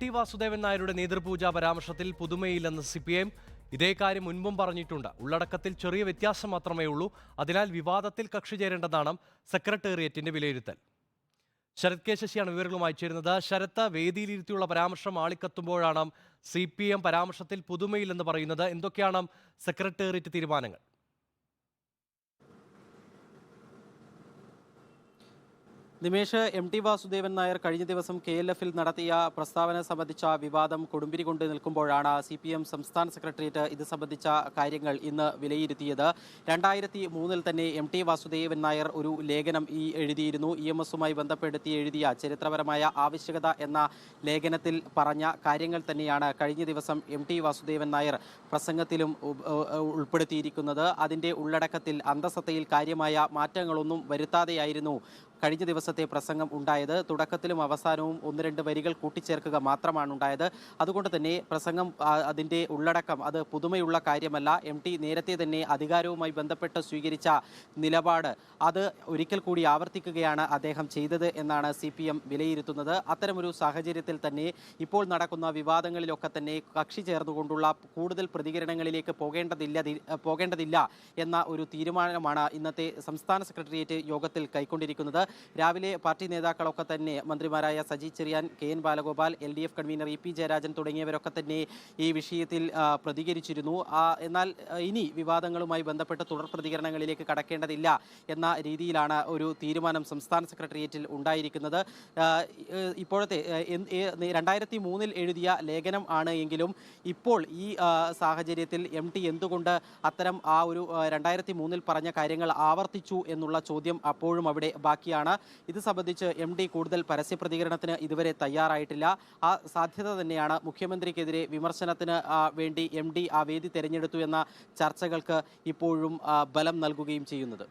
T Vasudevan നായരുടെ നേതൃപൂജ പരാമർശത്തിൽ പുതുമയില്ലെന്ന് CPM. ഇതേ കാര്യം മുൻപും പറഞ്ഞിട്ടുണ്ട്. ഉള്ളടക്കത്തിൽ ചെറിയ വ്യത്യാസം മാത്രമേ ഉള്ളൂ. അതിനാൽ വിവാദത്തിൽ കക്ഷി ചേരേണ്ടതാണ് സെക്രട്ടേറിയറ്റിന്റെ വിലയിരുത്തൽ. ശരത് കെ ശശിയാണ് വിവരങ്ങളുമായി ചേരുന്നത്. ശരത്ത്, വേദിയിലിരുത്തിയുള്ള പരാമർശം ആളിക്കത്തുമ്പോഴാണ് CPM പരാമർശത്തിൽ പുതുമയില്ലെന്ന് പറയുന്നത്. എന്തൊക്കെയാണ് സെക്രട്ടേറിയറ്റ് തീരുമാനങ്ങൾ? നിമേഷ്, MT വാസുദേവൻ നായർ കഴിഞ്ഞ ദിവസം KLF-ൽ നടത്തിയ പ്രസ്താവന സംബന്ധിച്ച വിവാദം കൊടുമ്പിരി കൊണ്ട് നിൽക്കുമ്പോഴാണ് CPM സംസ്ഥാന സെക്രട്ടേറിയറ്റ് ഇത് സംബന്ധിച്ച കാര്യങ്ങൾ ഇന്ന് വിലയിരുത്തിയത്. 2003-ൽ തന്നെ MT വാസുദേവൻ നായർ ഒരു ലേഖനം എഴുതിയിരുന്നു. EMS-ഉമായി ബന്ധപ്പെടുത്തി എഴുതിയ ചരിത്രപരമായ ആവശ്യകത എന്ന ലേഖനത്തിൽ പറഞ്ഞ കാര്യങ്ങൾ തന്നെയാണ് കഴിഞ്ഞ ദിവസം MT വാസുദേവൻ നായർ പ്രസംഗത്തിലും ഉൾപ്പെടുത്തിയിരിക്കുന്നത്. അതിൻ്റെ ഉള്ളടക്കത്തിൽ അന്തസത്തയിൽ കാര്യമായ മാറ്റങ്ങളൊന്നും വരുത്താതെയായിരുന്നു കഴിഞ്ഞ ദിവസത്തെ പ്രസംഗം ഉണ്ടായത്. തുടക്കത്തിലും അവസാനവും 1-2 വരികൾ കൂട്ടിച്ചേർക്കുക മാത്രമാണ് ഉണ്ടായത്. അതുകൊണ്ട് തന്നെ പ്രസംഗം അതിൻ്റെ ഉള്ളടക്കം അത് പുതുമയുള്ള കാര്യമല്ല. MT നേരത്തെ തന്നെ അധികാരവുമായി ബന്ധപ്പെട്ട് സ്വീകരിച്ച നിലപാട് അത് ഒരിക്കൽ കൂടി ആവർത്തിക്കുകയാണ് അദ്ദേഹം ചെയ്തത് എന്നാണ് CPM വിലയിരുത്തുന്നത്. അത്തരമൊരു സാഹചര്യത്തിൽ തന്നെ ഇപ്പോൾ നടക്കുന്ന വിവാദങ്ങളിലൊക്കെ തന്നെ കക്ഷി ചേർന്നുകൊണ്ടുള്ള കൂടുതൽ പ്രതികരണങ്ങളിലേക്ക് പോകേണ്ടതില്ല എന്ന ഒരു തീരുമാനമാണ് ഇന്നത്തെ സംസ്ഥാന സെക്രട്ടേറിയറ്റ് യോഗത്തിൽ കൈക്കൊണ്ടിരിക്കുന്നത്. രാവിലെ പാർട്ടി നേതാക്കളൊക്കെ തന്നെ മന്ത്രിമാരായ Saji Cherian, KN Balagopal, LDF convener EP Jayarajan തുടങ്ങിയവരൊക്കെ തന്നെ ഈ വിഷയത്തിൽ പ്രതികരിച്ചിരുന്നു. എന്നാൽ ഇനി വിവാദങ്ങളുമായി ബന്ധപ്പെട്ട് തുടർ പ്രതികരണങ്ങളിലേക്ക് കടക്കേണ്ടതില്ല എന്ന രീതിയിലാണ് ഒരു തീരുമാനം സംസ്ഥാന സെക്രട്ടേറിയറ്റിൽ ഉണ്ടായിരിക്കുന്നത്. ഇപ്പോഴത്തെ 2003-ൽ എഴുതിയ ലേഖനം ആണ് എങ്കിലും ഇപ്പോൾ ഈ സാഹചര്യത്തിൽ MT എന്തുകൊണ്ട് അത്തരം ആ ഒരു 2003-ൽ പറഞ്ഞ കാര്യങ്ങൾ ആവർത്തിച്ചു എന്നുള്ള ചോദ്യം അപ്പോഴും അവിടെ ബാക്കിയാണ്. ഇത് സംബന്ധിച്ച് MD കൂടുതൽ പരസ്യ പ്രതികരണത്തിന് ഇതുവരെ തയ്യാറായിട്ടില്ല. ആ സാധ്യത തന്നെയാണ് മുഖ്യമന്ത്രിക്കെതിരെ വിമർശനത്തിന് വേണ്ടി MD ആ വേദി തെരഞ്ഞെടുത്തു എന്ന ചർച്ചകൾക്ക് ഇപ്പോഴും ബലം നൽകുകയും ചെയ്യുന്നത്.